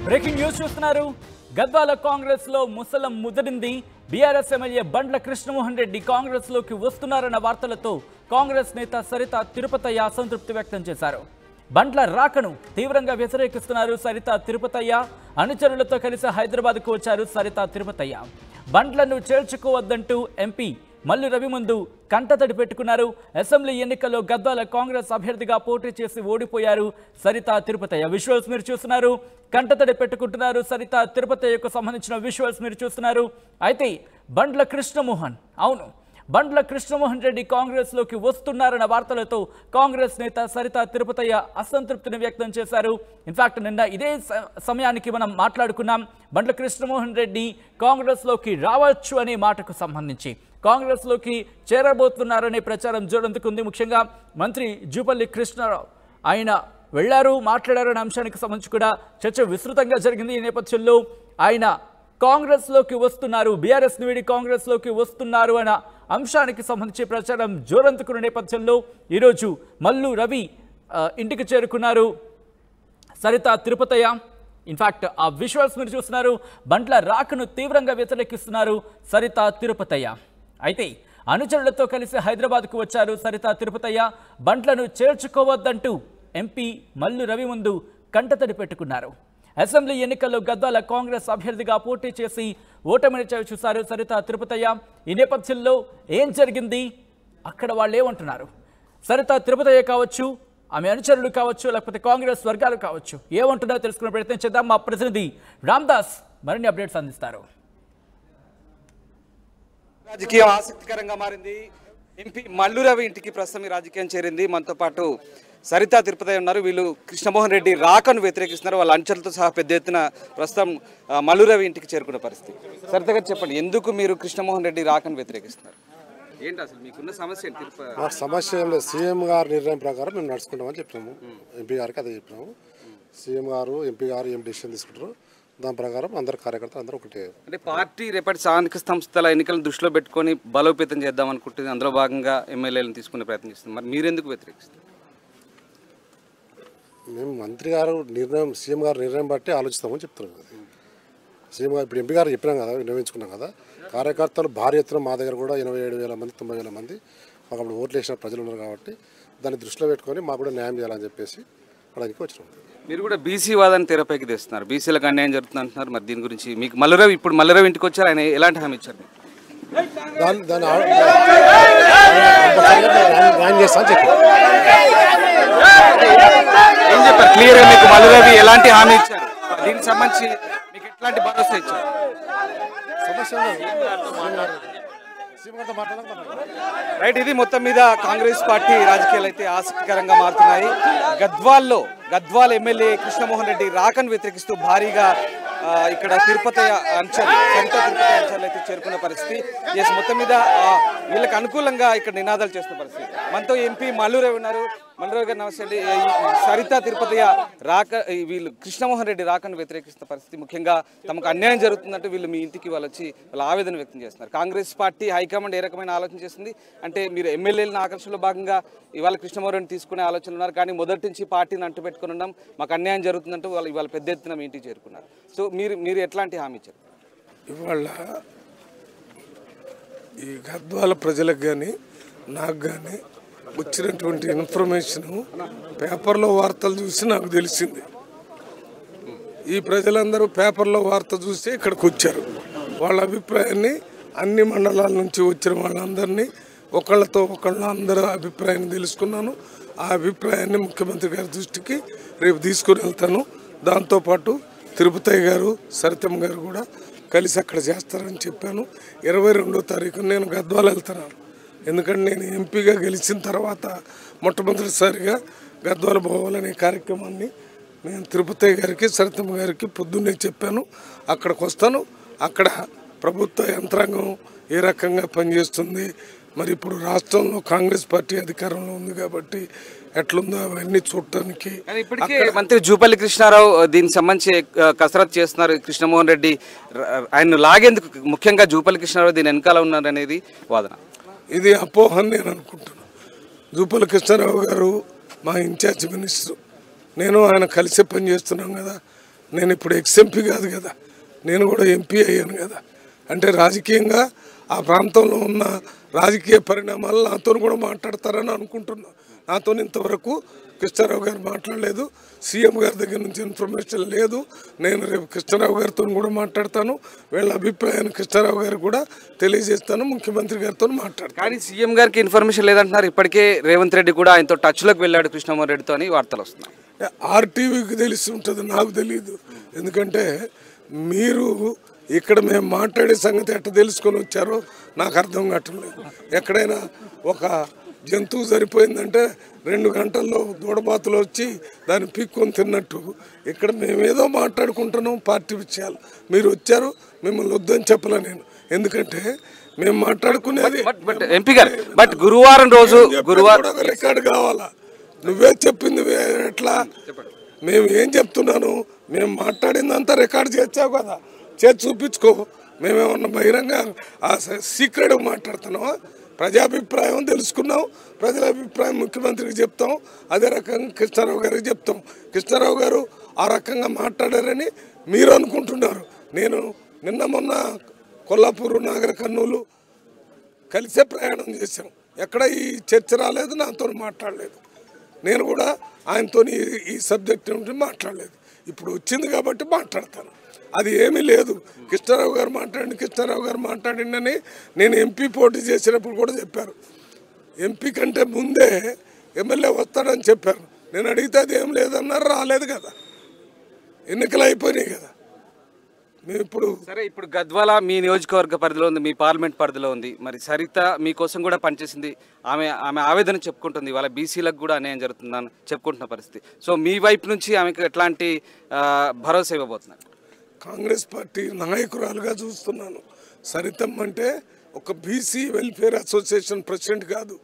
Breaking news చూస్తున్నారు. గద్వాల కాంగ్రెస్ లో ముసలం ముదిరింది. BRS MLA బండ్ల కృష్ణమోహన్ రెడ్డి కాంగ్రెస్ లోకి వస్తున్నారన్న వార్తలతో కాంగ్రెస్ నేత సరిత తిరుపతయ్య అసంతృప్తి వ్యక్తం చేశారు. బండ్ల రాకను తీవ్రంగా వ్యతిరేకిస్తున్నారు సరిత తిరుపతయ్య. అనుచరులతో కలిసి హైదరాబాద్కు వచ్చారు సరిత తిరుపతయ్య. బండ్లను చేర్చుకోవద్దంటూ ఎంపీ మల్లు రవి ముందు కంటతడి పెట్టుకున్నారు. అసెంబ్లీ ఎన్నికల్లో గద్వాల కాంగ్రెస్ అభ్యర్థిగా పోటీ చేసి ఓడిపోయారు సరిత తిరుపతయ్య. విజువల్స్ మీరు చూస్తున్నారు. కంటతడి పెట్టుకుంటున్నారు సరిత తిరుపతయ్యకు సంబంధించిన విజువల్స్ మీరు చూస్తున్నారు. అయితే బండ్ల కృష్ణమోహన్ బండ్ల కృష్ణమోహన్ రెడ్డి కాంగ్రెస్ లోకి వస్తున్నారన్న వార్తలతో కాంగ్రెస్ నేత సరిత తిరుపతయ్య అసంతృప్తిని వ్యక్తం చేశారు. ఇన్ఫాక్ట్ నిన్న ఇదే సమయానికి మనం మాట్లాడుకున్నాం. బండ్ల కృష్ణమోహన్ రెడ్డి కాంగ్రెస్ లోకి రావచ్చు అనే మాటకు సంబంధించి, కాంగ్రెస్ లోకి చేరబోతున్నారనే ప్రచారం జోరందుకుంది. ముఖ్యంగా మంత్రి జూపల్లి కృష్ణారావు ఆయన వెళ్లారు, మాట్లాడారు అనే అంశానికి సంబంధించి కూడా చర్చ విస్తృతంగా జరిగింది. ఈ నేపథ్యంలో ఆయన కాంగ్రెస్ లోకి వస్తున్నారు, బీఆర్ఎస్ వీడి కాంగ్రెస్ లోకి వస్తున్నారు అన్న అంశానికి సంబంధించి ప్రచారం జోరందుకున్న నేపథ్యంలో ఈరోజు మల్లు రవి ఇంటికి చేరుకున్నారు సరిత తిరుపతయ్య. ఇన్ఫాక్ట్ ఆ విజువల్స్ మీరు చూస్తున్నారు. బండ్ల రాకను తీవ్రంగా వ్యతిరేకిస్తున్నారు సరిత తిరుపతయ్య. అయితే అనుచరులతో కలిసి హైదరాబాద్కు వచ్చారు సరిత తిరుపతయ్య. బండ్లను చేర్చుకోవద్దంటూ ఎంపీ మల్లు రవి ముందు కంటతడి పెట్టుకున్నారు. అసెంబ్లీ ఎన్నికల్లో గద్వాల కాంగ్రెస్ అభ్యర్థిగా పోటీ చేసి ఓటమిని చూశారు సరిత తిరుపతయ్య. ఈ నేపథ్యంలో ఏం జరిగింది, అక్కడ వాళ్ళు ఏమంటున్నారు, సరిత తిరుపతయ్య కావచ్చు, ఆమె అనుచరులు కావచ్చు, లేకపోతే కాంగ్రెస్ వర్గాలు కావచ్చు, ఏమంటున్నారో తెలుసుకునే ప్రయత్నం చేద్దాం. మా ప్రతినిధి రామ్దాస్ మరిన్ని అప్డేట్స్ అందిస్తారు. రాజకీయం ఆసక్తికరంగా మారింది. ఎంపీ మల్లు రవి ఇంటికి ప్రస్తుతం ఈ రాజకీయం చేరింది. మనతో పాటు సరిత తిరుపతయ్య ఉన్నారు. వీళ్ళు కృష్ణమోహన్ రెడ్డి రాకను వ్యతిరేకిస్తున్నారు. వాళ్ళ అంచెలతో సహా పెద్ద ఎత్తున ప్రస్తుతం మల్లు రవి ఇంటికి చేరుకున్న పరిస్థితి. సరిత గారు చెప్పండి, ఎందుకు మీరు కృష్ణమోహన్ రెడ్డి రాకను వ్యతిరేకిస్తున్నారు? ఏంటి అసలు మీకున్న సమస్య? మాకు సమస్య ఏం లేదు. సీఎం గారి నిర్ణయం ప్రకారం మేము నడుచుకుంటామని చెప్పినాము. ఎంపీ గారికి అదే చెప్పినాము. సీఎం గారు ఎంపీ గారు ఏం డిసిషన్ తీసుకుంటారు దాని ప్రకారం అందరు కార్యకర్తలు అందరూ ఒకటే. అంటే పార్టీ రేపటి స్థానిక సంస్థల ఎన్నికలను దృష్టిలో పెట్టుకొని బలోపేతం చేద్దాం అనుకుంటుంది. అందులో భాగంగా ఎమ్మెల్యేలను తీసుకునే ప్రయత్నం చేస్తుంది. మరి మీరెందుకు వ్యతిరేకిస్తారు? మేము మంత్రి గారు నిర్ణయం, సీఎం గారు నిర్ణయం బట్టి ఆలోచిస్తామని చెప్తున్నాం కదా. సీఎం గారు ఇప్పుడు ఎంపీ గారు చెప్పినాం కదా, విన్నవించుకున్నాం కదా. కార్యకర్తలు భారీ ఎత్తున మా దగ్గర కూడా 87,000 మంది 90,000 మంది మాకు అప్పుడు ఓట్లు వేసిన ప్రజలు ఉన్నారు కాబట్టి దాన్ని దృష్టిలో పెట్టుకొని మాకు కూడా న్యాయం చేయాలని చెప్పేసి అక్కడికి వచ్చినాం. మీరు కూడా బీసీ వాదాన్ని తెరపైకి తెస్తున్నారు. బీసీలకు అన్యాయం జరుగుతుంది అంటున్నారు. మరి దీని గురించి మీకు మల్లురవి ఇప్పుడు మల్లురవి ఇంటికి వచ్చారు, ఆయన ఎలాంటి హామీ ఇచ్చారు? దాన్ని న్యాయం చేస్తా అని చెప్పి ఏం చెప్పారు క్లియర్గా? మీకు మల్లురవి ఎలాంటి హామీ ఇచ్చారు? దీనికి సంబంధించి మీకు ఎట్లాంటి భరోసా ఇచ్చారు? రైట్, ఇది మొత్తం మీద కాంగ్రెస్ పార్టీ రాజకీయాలు అయితే ఆసక్తికరంగా మారుతున్నాయి. గద్వాల్ ఎమ్మెల్యే కృష్ణమోహన్ రెడ్డి రాకను వ్యతిరేకిస్తూ భారీగా ఇక్కడ తిరుపతయ్య అంశాలు, సరిత తిరుపతయ్య అంశాలు అయితే చేరుకున్న పరిస్థితి. ఎస్, మొత్తం మీద వీళ్ళకి అనుకూలంగా ఇక్కడ నినాదాలు చేస్తున్న పరిస్థితి. మనతో ఎంపీ మల్లురవి ఉన్నారు. మల్లురవి గారు నమస్తే అండి. సరిత తిరుపతయ్య వీళ్ళు కృష్ణమోహన్ రెడ్డి రాకను వ్యతిరేకిస్తున్న పరిస్థితి. ముఖ్యంగా తమకు అన్యాయం జరుగుతుందంటే వీళ్ళు మీ ఇంటికి వాళ్ళు వచ్చి వాళ్ళ ఆవేదన వ్యక్తం చేస్తున్నారు. కాంగ్రెస్ పార్టీ హైకమాండ్ ఏ రకమైన ఆలోచన చేస్తుంది అంటే మీరు ఎమ్మెల్యేలను ఆకర్షణలో భాగంగా ఇవాళ కృష్ణమోహన్ రెడ్డి తీసుకునే ఆలోచనలు ఉన్నారు. కానీ మొదటి నుంచి పార్టీని అంటుపెట్టుకుని ఉన్నాం, మాకు అన్యాయం జరుగుతుందంటూ వాళ్ళు ఇవాళ పెద్ద ఎత్తున మీ ఇంటికి చేరుకున్నారు. సో మీరు ఎట్లాంటి హామీ ఇచ్చారు? ఇవాళ ఈ గద్వాల ప్రజలకు కానీ నాకు కానీ వచ్చినటువంటి ఇన్ఫర్మేషన్ పేపర్లో వార్తలు చూసి నాకు తెలిసింది. ఈ ప్రజలందరూ పేపర్లో వార్త చూసి ఇక్కడికి వచ్చారు. వాళ్ళ అభిప్రాయాన్ని అన్ని మండలాల నుంచి వచ్చిన వాళ్ళందరినీ ఒకళ్ళతో ఒకళ్ళ అందరూ అభిప్రాయాన్ని తెలుసుకున్నాను. ఆ అభిప్రాయాన్ని ముఖ్యమంత్రి గారి దృష్టికి రేపు తీసుకుని వెళ్తాను. దాంతోపాటు తిరుపతయ్య గారు, సరితమ్మ గారు కూడా కలిసి అక్కడ చేస్తారని చెప్పాను. 22వ తారీఖు నేను గద్వాల వెళ్తున్నాను. ఎందుకంటే నేను ఎంపీగా గెలిచిన తర్వాత మొట్టమొదటిసారిగా గద్వాల పోవాలనే కార్యక్రమాన్ని నేను తిరుపతయ్య గారికి, సరితమ్మ గారికి పొద్దున్నే చెప్పాను. అక్కడికి వస్తాను. అక్కడ ప్రభుత్వ యంత్రాంగం ఏ రకంగా పనిచేస్తుంది, మరి ఇప్పుడు రాష్ట్రంలో కాంగ్రెస్ పార్టీ అధికారంలో ఉంది కాబట్టి ఎట్లుందో అవన్నీ చూడటానికి ఇప్పటికే మంత్రి జూపల్లి కృష్ణారావు దీనికి సంబంధించి కసరత్తు చేస్తున్నారు. కృష్ణమోహన్ రెడ్డి ఆయన లాగేందుకు ముఖ్యంగా జూపల్లి కృష్ణారావు దీని వెనకాల ఉన్నారు అనేది వాదన. ఇది అపోహ అని నేను అనుకుంటున్నాను. జూపల్లి కృష్ణారావు గారు మా ఇన్ఛార్జ్ మినిస్టర్, నేను ఆయన కలిసి పనిచేస్తున్నాం కదా. నేను ఇప్పుడు ఎక్స్ఎంపీ కాదు కదా, నేను కూడా ఎంపీ అయ్యాను కదా. అంటే రాజకీయంగా ఆ ప్రాంతంలో ఉన్న రాజకీయ పరిణామాలు నాతో కూడా మాట్లాడతారని అనుకుంటున్నాను. నాతో ఇంతవరకు కృష్ణారావు గారు మాట్లాడలేదు, సీఎం గారి దగ్గర నుంచి ఇన్ఫర్మేషన్ లేదు. నేను రేపు కృష్ణారావు గారితో కూడా మాట్లాడతాను, వీళ్ళ అభిప్రాయాన్ని కృష్ణారావు గారికి కూడా తెలియజేస్తాను, ముఖ్యమంత్రి గారితో మాట్లాడతాను. కానీ సీఎం గారికి ఇన్ఫర్మేషన్ లేదంటున్నారు. ఇప్పటికే రేవంత్ రెడ్డి కూడా ఆయనతో టచ్లోకి వెళ్ళాడు కృష్ణమోహన్ రెడ్డితో అని వార్తలు వస్తున్నాయి. ఆర్టీవీకి తెలిసి ఉంటుంది, నాకు తెలియదు. ఎందుకంటే మీరు ఇక్కడ మేము మాట్లాడే సంగతి ఎట్లా తెలుసుకొని వచ్చారో నాకు అర్థం కావట్లేదు. ఎక్కడైనా ఒక జంతువు సరిపోయిందంటే 2 గంటల్లో దూడబాతులు వచ్చి దాన్ని పీక్కొని తిన్నట్టు ఇక్కడ మేమేదో మాట్లాడుకుంటున్నాం పార్టీ విషయాలు. మీరు వచ్చారు, మిమ్మల్ని వద్దని చెప్పలే నేను. ఎందుకంటే మేము మాట్లాడుకునేది ఎంపీ గారు బట్ గురువారం రోజు రికార్డు కావాలా? నువ్వే చెప్పింది ఎట్లా? మేము ఏం చెప్తున్నాను, మేము మాట్లాడిందంతా రికార్డు చేసావు కదా, చేసి చూపించుకో. మేమేమన్నా బహిరంగ సీక్రెట్ మాట్లాడుతున్నావా? ప్రజాభిప్రాయం తెలుసుకున్నాం, ప్రజల అభిప్రాయం ముఖ్యమంత్రికి చెప్తాం, అదే రకంగా కృష్ణారావు గారికి చెప్తాం. కృష్ణారావు గారు ఆ రకంగా మాట్లాడారని మీరు అనుకుంటున్నారు. నేను మొన్న కొల్లాపూర్, నాగర్ కర్నూలు కలిసే ప్రయాణం చేశాం. ఎక్కడ ఈ చర్చ రాలేదు, నాతో మాట్లాడలేదు. నేను కూడా ఆయనతో ఈ సబ్జెక్ట్ నుండి మాట్లాడలేదు. ఇప్పుడు వచ్చింది కాబట్టి మాట్లాడతాను. అది ఏమీ లేదు. కృష్ణారావు గారు మాట్లాడిండని నేను ఎంపీ పోటీ చేసినప్పుడు కూడా చెప్పారు. ఎంపీ కంటే ముందే ఎమ్మెల్యే వస్తాడని చెప్పారు. నేను అడిగితే అది ఏం లేదన్నారు, రాలేదు కదా, ఎన్నికలు అయిపోయినాయి కదా. మేము ఇప్పుడు గద్వాల మీ నియోజకవర్గ పరిధిలో ఉంది, మీ పార్లమెంట్ పరిధిలో ఉంది. మరి సరిత మీకోసం కూడా పనిచేసింది. ఆమె ఆవేదన చెప్పుకుంటుంది, వాళ్ళ బీసీలకు కూడా అన్యాయం జరుగుతుందని చెప్పుకుంటున్న పరిస్థితి. సో మీ వైపు నుంచి ఆమెకు ఎట్లాంటి భరోసా ఇవ్వబోతున్నారు? కాంగ్రెస్ పార్టీ నాయకురాలుగా చూస్తున్నాను. సరితమ్మ అంటే ఒక బీసీ వెల్ఫేర్ అసోసియేషన్ ప్రెసిడెంట్ కాదు,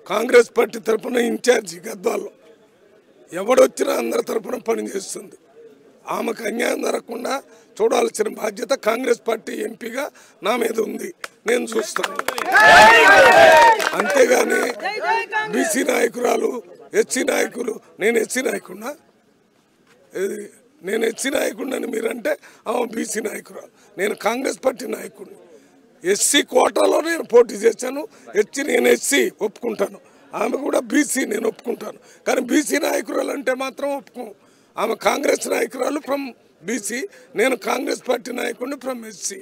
కాంగ్రెస్ పార్టీ తరఫున ఇన్ఛార్జి. గద్వాల్లో ఎవడొచ్చినా అందరి తరఫున పనిచేస్తుంది. ఆమెకు అన్యాయం జరగకుండా చూడాల్సిన బాధ్యత కాంగ్రెస్ పార్టీ ఎంపీగా నా మీద ఉంది, నేను చూస్తాను. అంతేగాని బీసీ నాయకురాలు, ఎస్సీ నాయకులు, నేను ఎస్సీ నాయకుడినా? నేను ఎస్సీ నాయకుడిని మీరంటే ఆమె బీసీ నాయకురాలు. నేను కాంగ్రెస్ పార్టీ నాయకుడిని. ఎస్సీ కోటాలో నేను పోటీ చేశాను. నేను ఎస్సీ ఒప్పుకుంటాను, ఆమె కూడా బీసీ నేను ఒప్పుకుంటాను. కానీ బీసీ నాయకురాలు అంటే మాత్రం ఒప్పుకో. ఆమె కాంగ్రెస్ నాయకురాలు ఫ్రమ్ బీసీ, నేను కాంగ్రెస్ పార్టీ నాయకుడిని ఫ్రమ్ ఎస్సీ.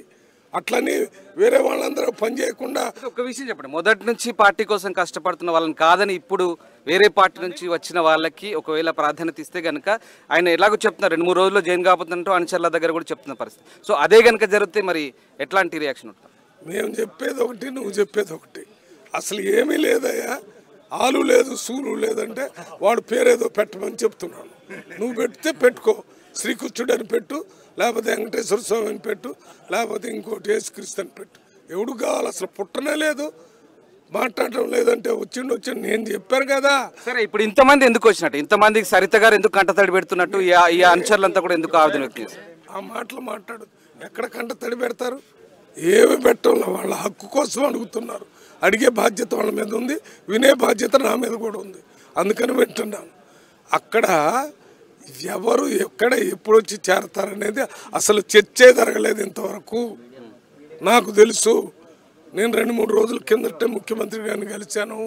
అట్లని వేరే వాళ్ళందరూ పనిచేయకుండా. ఒక విషయం చెప్పండి, మొదటి నుంచి పార్టీ కోసం కష్టపడుతున్న వాళ్ళని కాదని ఇప్పుడు వేరే పార్టీ నుంచి వచ్చిన వాళ్ళకి ఒకవేళ ప్రాధాన్యత ఇస్తే కనుక ఆయన ఎలాగో చెప్తున్నారు 2-3 రోజుల్లో జైన్ కాకపోతుంటూ అనుచరుల దగ్గర కూడా చెప్తున్న పరిస్థితి. సో అదే కనుక జరిగితే మరి ఎట్లాంటి రియాక్షన్ ఉంటుంది? మేము చెప్పేది ఒకటి, నువ్వు చెప్పేది ఒకటి. అసలు ఏమీ లేదయ్యా, ఆలు లేదు, సూలు లేదంటే వాడు పేరేదో పెట్టమని చెప్తున్నాను. నువ్వు పెడితే పెట్టుకో, శ్రీకృష్ణుడు అని పెట్టు, లేకపోతే వెంకటేశ్వర స్వామి అని పెట్టు, లేకపోతే ఇంకోటి యేసుక్రీస్తు అని పెట్టు. ఎవడు కావాలి? అసలు పుట్టనే లేదు, మాట్లాడటం లేదంటే వచ్చిండు నేను చెప్పాను కదా. సరే, ఇప్పుడు ఇంతమంది ఎందుకు వచ్చినట్టు, ఇంతమందికి సరిత గారు ఎందుకు కంటతడి పెడుతున్నట్టు, ఈ అనుచరులంతా కూడా ఎందుకు ఆవేదన వ్యక్తం చేస్తారు? ఆ మాటలు మాట్లాడు. ఎక్కడ కంటతడి పెడతారు? ఏమి పెట్టడం, వాళ్ళ హక్కు కోసం అడుగుతున్నారు. అడిగే బాధ్యత వాళ్ళ మీద ఉంది, వినే బాధ్యత నా మీద కూడా ఉంది. అందుకని వింటున్నాను. అక్కడ ఎవరు ఎక్కడ ఎప్పుడు వచ్చి చేరతారనేది అసలు చర్చే జరగలేదు ఇంతవరకు. నాకు తెలుసు, నేను 2-3 రోజుల కిందటే ముఖ్యమంత్రి గారిని కలిశాను.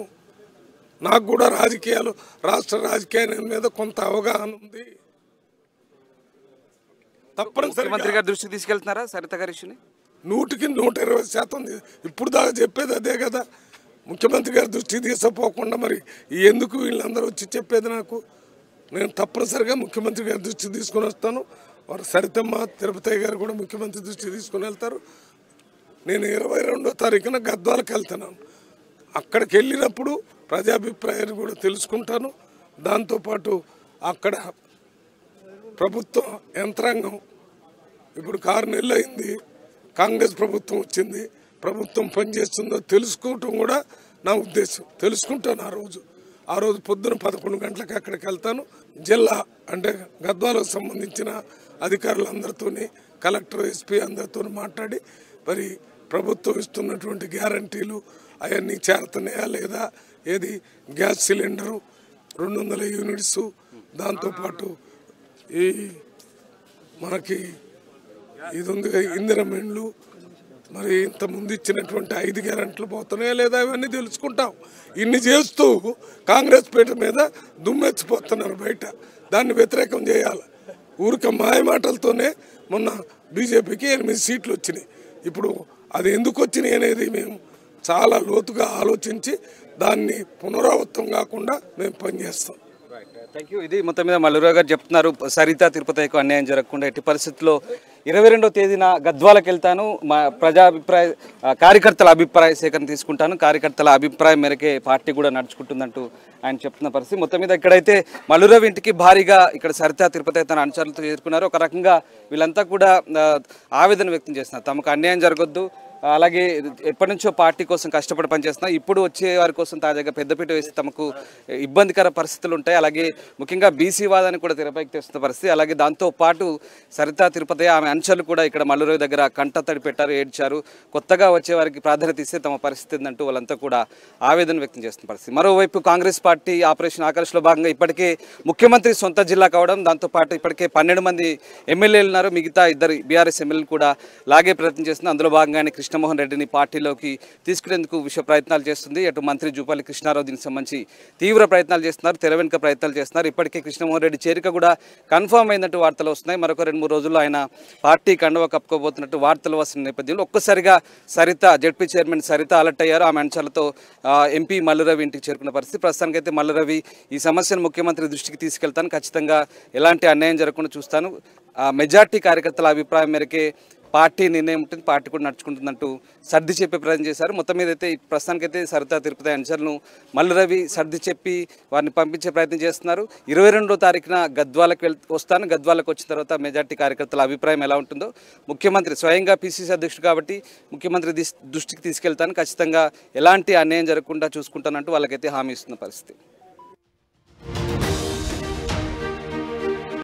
నాకు కూడా రాజకీయాలు, రాష్ట్ర రాజకీయాల మీద కొంత అవగాహన ఉంది. తప్పనిసరి ముఖ్యమంత్రి గారి దృష్టికి తీసుకెళ్తున్నారా సరిత గారి ఇష్యూని? 100% ఇప్పుడు దాకా చెప్పేది అదే కదా. ముఖ్యమంత్రి గారి దృష్టికి తీసుకుపోకుండా మరి ఎందుకు వీళ్ళందరూ వచ్చి చెప్పేది నాకు? నేను తప్పనిసరిగా ముఖ్యమంత్రి గారి దృష్టికి తీసుకుని వస్తాను. వారు సరితమ్మ, తిరుపతి గారు కూడా ముఖ్యమంత్రి దృష్టికి తీసుకుని వెళ్తారు. నేను 22వ తారీఖున గద్వాలకు వెళ్తున్నాను. అక్కడికి వెళ్ళినప్పుడు ప్రజాభిప్రాయాన్ని కూడా తెలుసుకుంటాను. దాంతోపాటు అక్కడ ప్రభుత్వ యంత్రాంగం ఇప్పుడు 6 నెలలు అయింది, కాంగ్రెస్ ప్రభుత్వం వచ్చింది, ప్రభుత్వం పనిచేస్తుందో తెలుసుకోవటం కూడా నా ఉద్దేశం. తెలుసుకుంటాను ఆ రోజు పొద్దున 11 గంటలకు అక్కడికి వెళ్తాను. జిల్లా అంటే గద్వాలకు సంబంధించిన అధికారులందరితో, కలెక్టర్, ఎస్పీ అందరితో మాట్లాడి మరి ప్రభుత్వం ఇస్తున్నటువంటి గ్యారంటీలు అవన్నీ చేరుతున్నాయా లేదా, ఏది గ్యాస్ సిలిండరు 200 యూనిట్స్, దాంతోపాటు ఈ మనకి ఇది ఉంది ఇందిరమిండ్లు, మరి ఇంతకుముందు ఇచ్చినటువంటి 5 గ్యారెంటీలు పోతున్నాయా లేదా ఇవన్నీ తెలుసుకుంటాం. ఇన్ని చేస్తూ కాంగ్రెస్ పీఠ మీద దుమ్మెచ్చిపోతున్నారు బయట. దాన్ని వ్యతిరేకం చేయాలి. ఊరిక మాయ మాటలతోనే మొన్న బీజేపీకి 8 సీట్లు వచ్చినాయి. ఇప్పుడు అది ఎందుకు వచ్చినాయి అనేది మేము చాలా లోతుగా ఆలోచించి దాన్ని పునరావృతం కాకుండా మేము పనిచేస్తాం. Thank you. ఇది మొత్తం మీద మల్లురావు గారు చెప్తున్నారు, సరిత తిరుపతికి అన్యాయం జరగకుండా ఎట్టి పరిస్థితుల్లో 22వ తేదీన గద్వాలకు వెళ్తాను, మా కార్యకర్తల అభిప్రాయ సేకరణ తీసుకుంటాను, కార్యకర్తల అభిప్రాయం మేరకే పార్టీ కూడా నడుచుకుంటుందంటూ ఆయన చెప్తున్న పరిస్థితి. మొత్తం మీద ఇక్కడైతే మల్లురావు ఇంటికి భారీగా ఇక్కడ సరిత తిరుపతి తన అనుచరులతో చేరుకున్నారు. ఒక రకంగా వీళ్ళంతా కూడా ఆవేదన వ్యక్తం చేస్తున్నారు, తమకు అన్యాయం జరగొద్దు, అలాగే ఎప్పటి నుంచో పార్టీ కోసం కష్టపడి పనిచేస్తున్నారు, ఇప్పుడు వచ్చే వారి కోసం తాజాగా పెద్దపీట వేసి తమకు ఇబ్బందికర పరిస్థితులు ఉంటాయి, అలాగే ముఖ్యంగా బీసీ వాదాన్ని కూడా తెరపైకి తెస్తున్న పరిస్థితి. అలాగే దాంతో పాటు సరిత తిరుపతి ఆమె అంశాలు కూడా ఇక్కడ మల్లురావు దగ్గర కంటతడి పెట్టారు, ఏడ్చారు. కొత్తగా వచ్చే వారికి ప్రాధాన్యత ఇస్తే తమ పరిస్థితి ఏందంటూ వాళ్ళంతా కూడా ఆవేదన వ్యక్తం చేస్తున్న పరిస్థితి. మరోవైపు కాంగ్రెస్ పార్టీ ఆపరేషన్ ఆకర్ష్లో భాగంగా ఇప్పటికే ముఖ్యమంత్రి సొంత జిల్లా కావడం, దాంతోపాటు ఇప్పటికే 12 మంది ఎమ్మెల్యేలు ఉన్నారు, మిగతా 2 బీఆర్ఎస్ ఎమ్మెల్యేలు కూడా లాగే ప్రయత్నం చేస్తున్నారు. అందులో భాగంగానే కృష్ణమోహన్ రెడ్డిని పార్టీలోకి తీసుకునేందుకు విశ్వ ప్రయత్నాలు చేస్తుంది. అటు మంత్రి జూపల్లి కృష్ణారావు దీనికి సంబంధించి తీవ్ర ప్రయత్నాలు చేస్తున్నారు, తెర వెనుక ప్రయత్నాలు చేస్తున్నారు. ఇప్పటికే కృష్ణమోహన్ రెడ్డి చేరిక కూడా కన్ఫర్మ్ అయినట్టు వార్తలు వస్తున్నాయి. మరొక 2-3 రోజుల్లో ఆయన పార్టీ కండువా కప్పుకోబోతున్నట్టు వార్తలు వస్తున్న నేపథ్యంలో ఒక్కసారిగా Saritha ZP chairman Saritha alert అయ్యారు. ఆమె అంశాలతో ఎంపీ మల్లురవి ఇంటికి చేరుకున్న పరిస్థితి. ప్రస్తుతానికైతే మల్లురవి ఈ సమస్యను ముఖ్యమంత్రి దృష్టికి తీసుకెళ్తాను, ఖచ్చితంగా ఎలాంటి అన్యాయం జరగకుండా చూస్తాను, మెజార్టీ కార్యకర్తల అభిప్రాయం మేరకే పార్టీ నిర్ణయం ఉంటుంది, పార్టీ కూడా నడుచుకుంటుందంటూ సర్ది చెప్పే ప్రయత్నం చేశారు. మొత్తం మీద అయితే ప్రస్తుతానికైతే సరిత తిరుపతి అనుచరులను మల్లురవి సర్ది చెప్పి వారిని పంపించే ప్రయత్నం చేస్తున్నారు. 22వ తారీఖున గద్వాలకు వస్తాను, గద్వాలకు వచ్చిన తర్వాత మెజార్టీ కార్యకర్తల అభిప్రాయం ఎలా ఉంటుందో ముఖ్యమంత్రి స్వయంగా పిసిసి అధ్యక్షుడు కాబట్టి ముఖ్యమంత్రి దృష్టికి తీసుకెళ్తాను, ఖచ్చితంగా ఎలాంటి అన్యాయం జరగకుండా చూసుకుంటానంటూ వాళ్ళకైతే హామీ ఇస్తున్న పరిస్థితి.